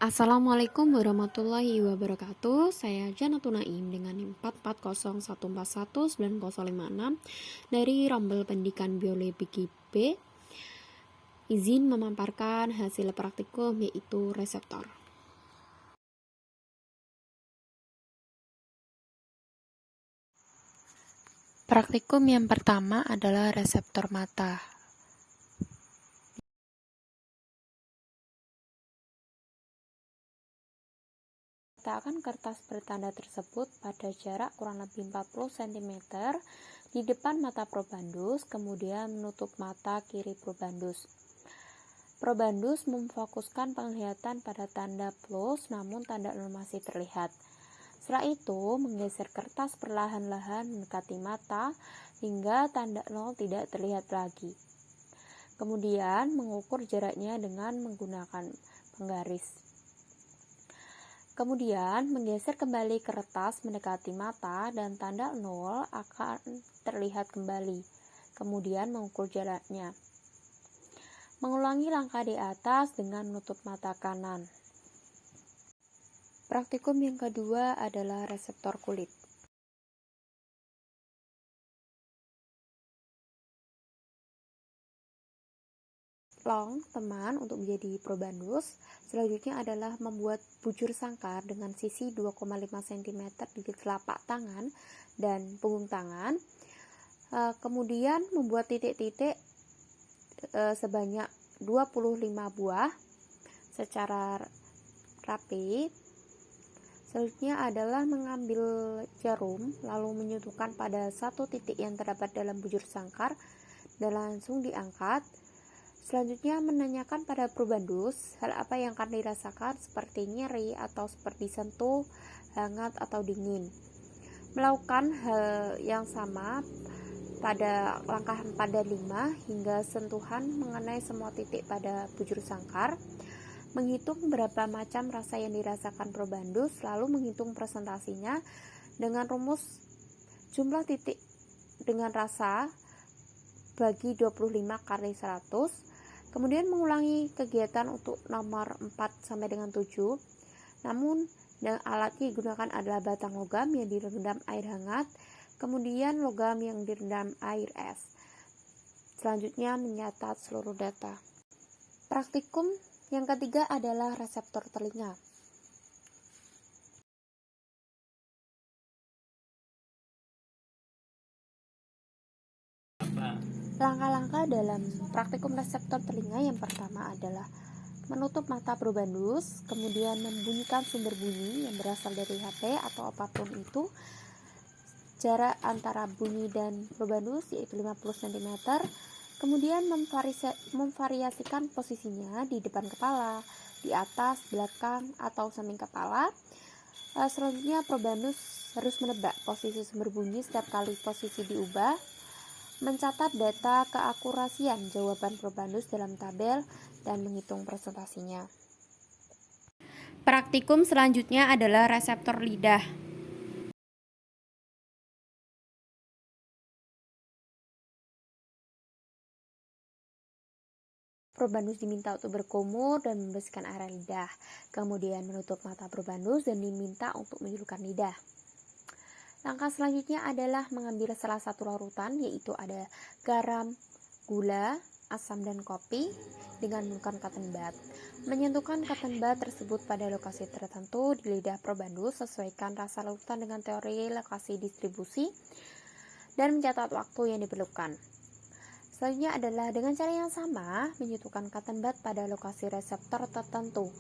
Assalamualaikum warahmatullahi wabarakatuh. Saya Janatun Naim dengan NIM 44014190056 dari Rombel Pendidikan Biologi B. Izin memaparkan hasil praktikum yaitu reseptor. Praktikum yang pertama adalah reseptor mata. Letakkan kertas bertanda tersebut pada jarak kurang lebih 40 cm di depan mata probandus, kemudian menutup mata kiri probandus. Probandus memfokuskan penglihatan pada tanda plus, namun tanda nol masih terlihat. Setelah itu, menggeser kertas perlahan-lahan mendekati mata hingga tanda nol tidak terlihat lagi. Kemudian, mengukur jaraknya dengan menggunakan penggaris. Kemudian, menggeser kembali kertas mendekati mata dan tanda nol akan terlihat kembali. Kemudian, mengukur jaraknya. Mengulangi langkah di atas dengan menutup mata kanan. Praktikum yang kedua adalah reseptor kulit. Teman untuk menjadi probandus. Selanjutnya adalah membuat bujur sangkar dengan sisi 2,5 cm di telapak tangan dan punggung tangan. Kemudian membuat titik-titik sebanyak 25 buah secara rapi. Selanjutnya adalah mengambil jarum lalu menyentuhkan pada satu titik yang terdapat dalam bujur sangkar dan langsung diangkat. Selanjutnya menanyakan pada probandus hal apa yang akan dirasakan, seperti nyeri atau seperti sentuh, hangat atau dingin. Melakukan hal yang sama pada langkah 4 dan 5 hingga sentuhan mengenai semua titik pada bujur sangkar. Menghitung berapa macam rasa yang dirasakan probandus, lalu menghitung presentasinya dengan rumus jumlah titik dengan rasa bagi 25 kali 100. Kemudian mengulangi kegiatan untuk nomor 4 sampai dengan 7. Namun alat yang digunakan adalah batang logam yang direndam air hangat, kemudian logam yang direndam air es. Selanjutnya mencatat seluruh data. Praktikum yang ketiga adalah reseptor telinga. Langkah-langkah dalam praktikum reseptor telinga yang pertama adalah menutup mata probandus, kemudian membunyikan sumber bunyi yang berasal dari HP atau apapun itu. Jarak antara bunyi dan probandus yaitu 50 cm. Kemudian memvariasikan posisinya di depan kepala, di atas, belakang, atau samping kepala. Selanjutnya probandus harus menebak posisi sumber bunyi setiap kali posisi diubah. Mencatat data keakurasian jawaban probandus dalam tabel dan menghitung presentasinya. Praktikum selanjutnya adalah reseptor lidah. Probandus diminta untuk berkumur dan membersihkan area lidah. Kemudian menutup mata probandus dan diminta untuk menyulurkan lidah. Langkah selanjutnya adalah mengambil salah satu larutan, yaitu ada garam, gula, asam, dan kopi dengan menggunakan cotton bud. Menyentuhkan cotton bud tersebut pada lokasi tertentu di lidah probandus, sesuaikan rasa larutan dengan teori lokasi distribusi, dan mencatat waktu yang diperlukan. Selanjutnya adalah dengan cara yang sama, menyentuhkan cotton bud pada lokasi reseptor tertentu.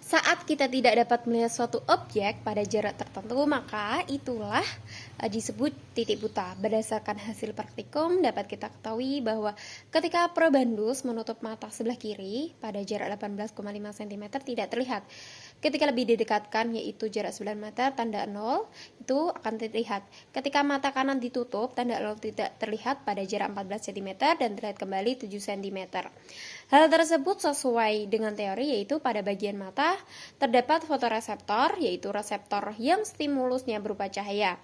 Saat kita tidak dapat melihat suatu objek pada jarak tertentu, maka itulah disebut titik buta. Berdasarkan hasil praktikum, dapat kita ketahui bahwa ketika probandus menutup mata sebelah kiri pada jarak 18,5 cm tidak terlihat. Ketika lebih didekatkan, yaitu jarak 9 meter, tanda 0 itu akan terlihat. Ketika mata kanan ditutup, tanda 0 tidak terlihat pada jarak 14 cm dan terlihat kembali 7 cm. Hal tersebut sesuai dengan teori, yaitu pada bagian mata terdapat fotoreseptor, yaitu reseptor yang stimulusnya berupa cahaya.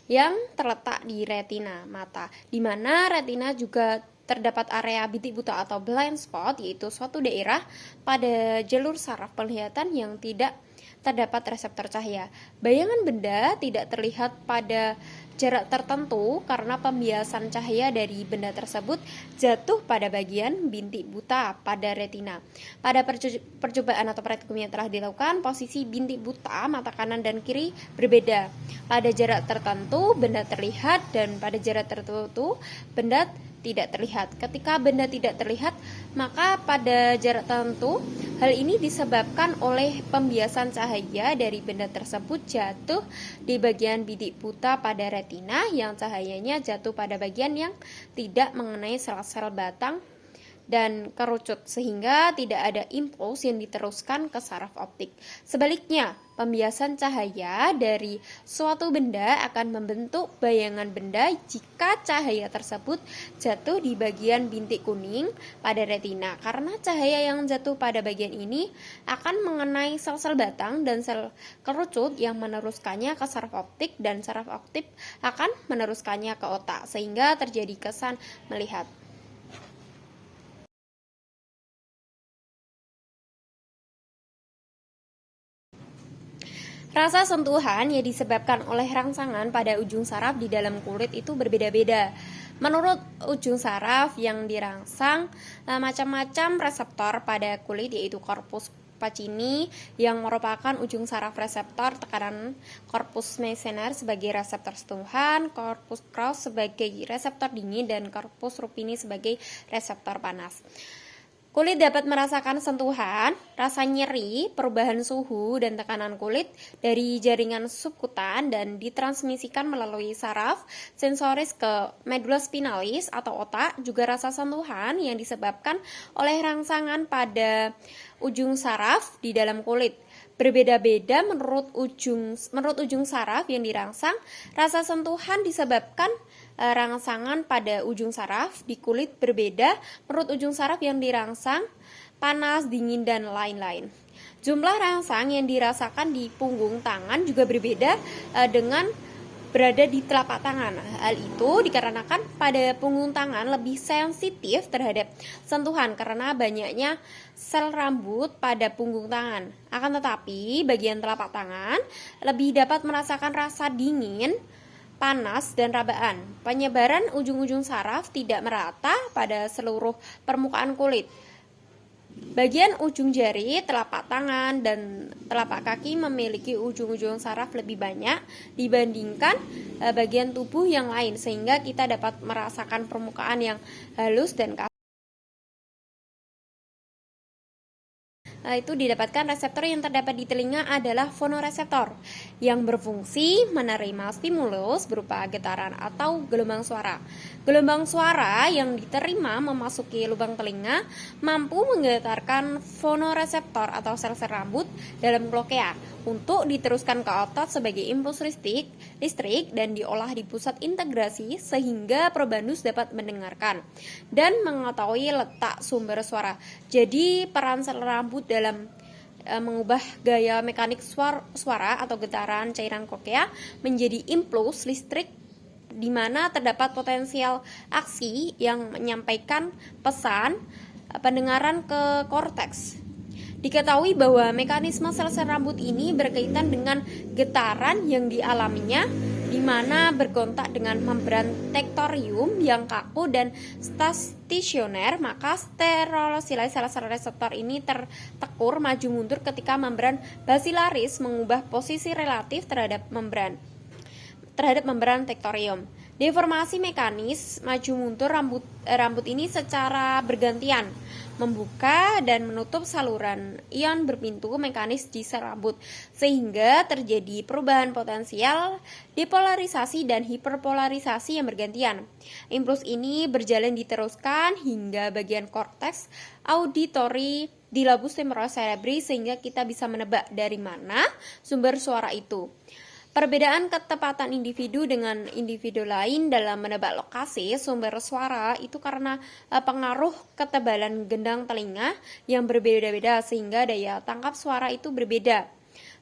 yang terletak di retina mata, di mana retina juga terdapat area bintik buta atau blind spot, yaitu suatu daerah pada jalur saraf penglihatan yang tidak terdapat reseptor cahaya. Bayangan benda tidak terlihat pada jarak tertentu karena pembiasan cahaya dari benda tersebut jatuh pada bagian bintik buta pada retina. Pada percobaan atau praktikum yang telah dilakukan, posisi bintik buta mata kanan dan kiri berbeda. Pada jarak tertentu benda terlihat dan pada jarak tertentu benda tidak terlihat. Ketika benda tidak terlihat, maka pada jarak tertentu hal ini disebabkan oleh pembiasan cahaya dari benda tersebut jatuh di bagian bintik buta pada retina yang cahayanya jatuh pada bagian yang tidak mengenai sel-sel batang dan kerucut, sehingga tidak ada impuls yang diteruskan ke saraf optik. Sebaliknya, pembiasan cahaya dari suatu benda akan membentuk bayangan benda jika cahaya tersebut jatuh di bagian bintik kuning pada retina, karena cahaya yang jatuh pada bagian ini akan mengenai sel-sel batang dan sel kerucut yang meneruskannya ke saraf optik, dan saraf optik akan meneruskannya ke otak, sehingga terjadi kesan melihat. Rasa sentuhan yang disebabkan oleh rangsangan pada ujung saraf di dalam kulit itu berbeda-beda. Menurut ujung saraf yang dirangsang, macam-macam reseptor pada kulit, yaitu corpus Pacini yang merupakan ujung saraf reseptor tekanan, corpus Meissner sebagai reseptor sentuhan, corpus Krauss sebagai reseptor dingin, dan corpus Rupini sebagai reseptor panas. Kulit dapat merasakan sentuhan, rasa nyeri, perubahan suhu dan tekanan kulit dari jaringan subkutan dan ditransmisikan melalui saraf sensoris ke medula spinalis atau otak. Juga rasa sentuhan yang disebabkan oleh rangsangan pada ujung saraf di dalam kulit berbeda-beda menurut ujung saraf yang dirangsang. Rasa sentuhan disebabkan rangsangan pada ujung saraf di kulit berbeda menurut ujung saraf yang dirangsang, panas, dingin, dan lain-lain. Jumlah rangsang yang dirasakan di punggung tangan juga berbeda dengan berada di telapak tangan. Hal itu dikarenakan pada punggung tangan lebih sensitif terhadap sentuhan karena banyaknya sel rambut pada punggung tangan. Akan tetapi bagian telapak tangan lebih dapat merasakan rasa dingin, panas, dan rabaan. Penyebaran ujung-ujung saraf tidak merata pada seluruh permukaan kulit. Bagian ujung jari, telapak tangan, dan telapak kaki memiliki ujung-ujung saraf lebih banyak dibandingkan bagian tubuh yang lain, sehingga kita dapat merasakan permukaan yang halus dan kasar. Itu didapatkan reseptor yang terdapat di telinga adalah fonoreseptor yang berfungsi menerima stimulus berupa getaran atau gelombang suara. Gelombang suara yang diterima memasuki lubang telinga mampu menggetarkan fonoreseptor atau sel-sel rambut dalam klokea untuk diteruskan ke otot sebagai impuls listrik dan diolah di pusat integrasi sehingga probandus dapat mendengarkan dan mengetahui letak sumber suara. Jadi peran sel rambut dalam mengubah gaya mekanik suara atau getaran cairan klokea menjadi impuls listrik, di mana terdapat potensial aksi yang menyampaikan pesan pendengaran ke korteks. Diketahui bahwa mekanisme sel-sel rambut ini berkaitan dengan getaran yang dialaminya, di mana berkontak dengan membran tektorium yang kaku dan stasioner, maka sterolosili sel-sel reseptor ini tertekur maju mundur ketika membran basilaris mengubah posisi relatif terhadap membran tektorium. Deformasi mekanis maju mundur rambut ini secara bergantian membuka dan menutup saluran ion berpintu mekanis di sel rambut, sehingga terjadi perubahan potensial depolarisasi dan hiperpolarisasi yang bergantian. Impuls ini berjalan diteruskan hingga bagian korteks auditori di lobus temporalis cerebri, sehingga kita bisa menebak dari mana sumber suara itu. Perbedaan ketepatan individu dengan individu lain dalam menebak lokasi sumber suara itu karena pengaruh ketebalan gendang telinga yang berbeda-beda, sehingga daya tangkap suara itu berbeda.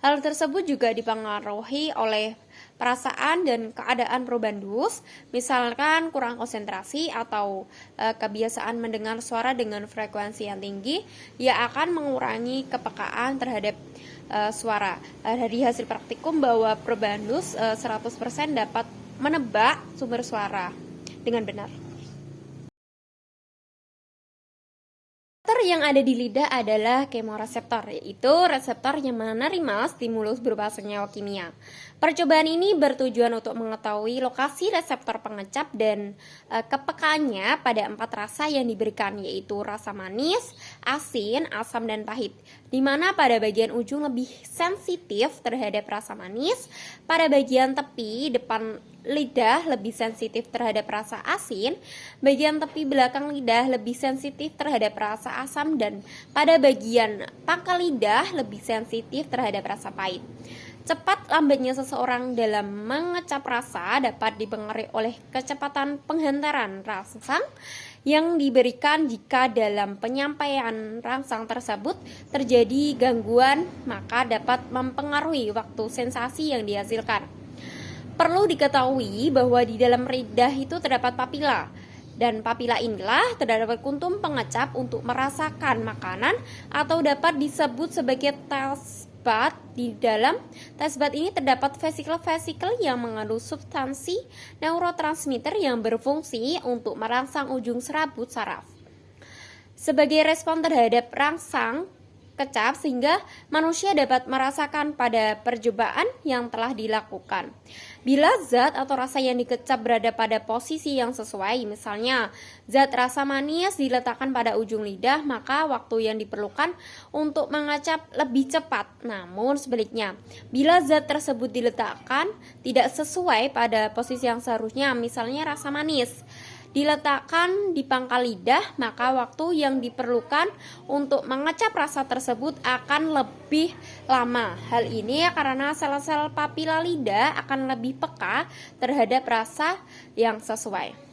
Hal tersebut juga dipengaruhi oleh perasaan dan keadaan probandus, misalkan kurang konsentrasi atau kebiasaan mendengar suara dengan frekuensi yang tinggi, ia akan mengurangi kepekaan terhadap suara. Dari hasil praktikum bahwa probandus 100% dapat menebak sumber suara dengan benar. Reseptor yang ada di lidah adalah kemoreseptor, yaitu reseptor yang menerima stimulus berupa senyawa kimia. Percobaan ini bertujuan untuk mengetahui lokasi reseptor pengecap dan kepekaannya pada 4 rasa yang diberikan, yaitu rasa manis, asin, asam, dan pahit. Di mana pada bagian ujung lebih sensitif terhadap rasa manis, pada bagian tepi depan lidah lebih sensitif terhadap rasa asin, bagian tepi belakang lidah lebih sensitif terhadap rasa asam, dan pada bagian pangkal lidah lebih sensitif terhadap rasa pahit. Cepat lambatnya seseorang dalam mengecap rasa dapat dipengaruhi oleh kecepatan penghantaran rangsang yang diberikan. Jika dalam penyampaian rangsang tersebut terjadi gangguan, maka dapat mempengaruhi waktu sensasi yang dihasilkan. Perlu diketahui bahwa di dalam lidah itu terdapat papila, dan papila inilah terdapat kuntum pengecap untuk merasakan makanan atau dapat disebut sebagai taste bud. Di dalam taste bud ini terdapat vesikel-vesikel yang mengandung substansi neurotransmitter yang berfungsi untuk merangsang ujung serabut saraf sebagai respon terhadap rangsang kecap, sehingga manusia dapat merasakan pada percobaan yang telah dilakukan. Bila zat atau rasa yang dikecap berada pada posisi yang sesuai, misalnya zat rasa manis diletakkan pada ujung lidah, maka waktu yang diperlukan untuk mengecap lebih cepat. Namun sebaliknya, bila zat tersebut diletakkan tidak sesuai pada posisi yang seharusnya, misalnya rasa manis diletakkan di pangkal lidah, maka waktu yang diperlukan untuk mengecap rasa tersebut akan lebih lama. Hal ini karena sel-sel papila lidah akan lebih peka terhadap rasa yang sesuai.